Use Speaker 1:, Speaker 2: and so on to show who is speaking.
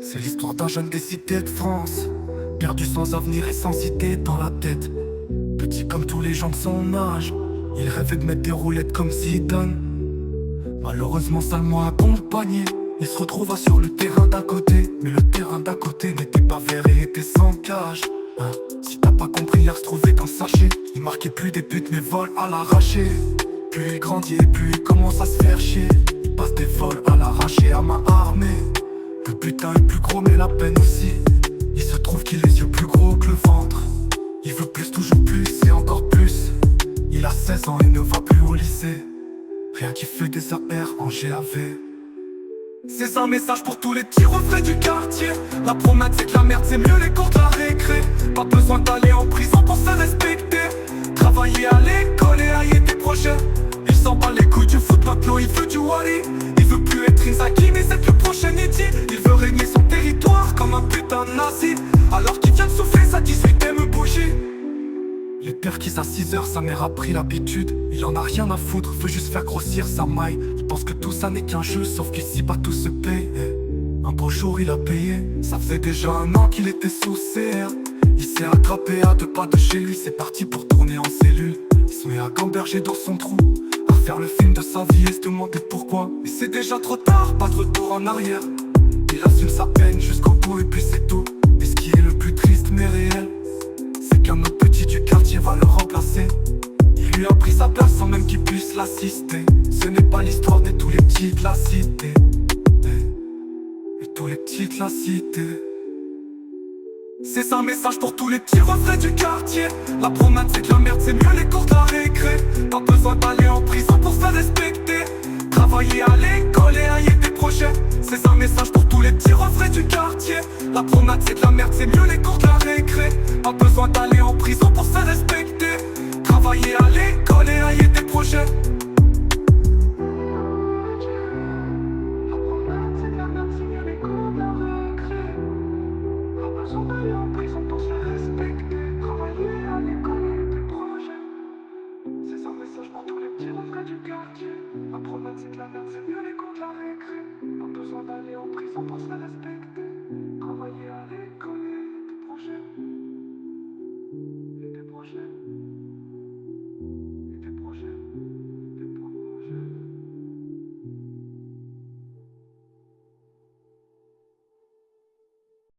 Speaker 1: C'est l'histoire d'un jeune des cités de France, perdu sans avenir et sans idée dans la tête. Petit comme tous les gens de son âge, il rêvait de mettre des roulettes comme Zidane. Malheureusement ça le m'a accompagné. Il se retrouva sur le terrain d'à côté, mais le terrain d'à côté n'était pas vert et était sans cage. Si t'as pas compris, il se trouvait qu'un sachet. Il marquait plus des buts mais vole à l'arraché. Plus il grandit et plus il commence à se faire chier. Il passe des vols à l'arraché à main armée. Le butin est plus gros mais la peine aussi. Il se trouve qu'il a les yeux plus gros que le ventre. Il veut plus, toujours plus et encore plus. Il a 16 ans et ne va plus au lycée. Rien qui fait des AR en GAV. C'est un message pour tous les petits refrains du quartier. La promenade c'est que la merde, c'est mieux les cours de la récré. Pas besoin d'aller en prison pour se respecter. Travailler à l'école et haïr tes projets. Il s'en bat les couilles du foot, maintenant il veut du Wally. Il veut plus être Inzaghi mais c'est le prochain Eddy. Il veut régner son territoire comme un putain de nazi. Alors qu'il vient de souffler sa 18ème bougie. Les pères qui à 6h, sa mère a pris l'habitude. Il en a rien à foutre, veut juste faire grossir sa maille. Il pense que tout ça n'est qu'un jeu, sauf qu'ici pas tout se paye. Un beau jour il a payé, ça faisait déjà 1 an qu'il était sous CR. Il s'est attrapé à 2 pas de chez lui, c'est parti pour tourner en cellule. Il se met à gamberger dans son trou, à faire le film de sa vie et se demander pourquoi. Mais c'est déjà trop tard, pas de retour en arrière. Il assume sa peine jusqu'au bout et puis c'est tout. Et ce qui est le plus triste mais réel, c'est qu'un autre petit du quartier va le remplacer. Il lui a pris sa place sans même qu'il puisse l'assister. Ce n'est pas l'histoire de tous les petits de la cité. Et tous les petits de la cité. C'est un message pour tous les petits refrains du quartier. La promenade c'est que la merde, c'est mieux les cours de la récré. Pas besoin d'aller en prison pour se faire respecter. Travailler à l'école et haïr tes projets. C'est un message pour tous les petits refrains du quartier. La promenade c'est que la merde, c'est mieux les cours de la récré. Pas besoin d'aller en prison pour se faire respecter. Travailler à l'école et haïr tes projets.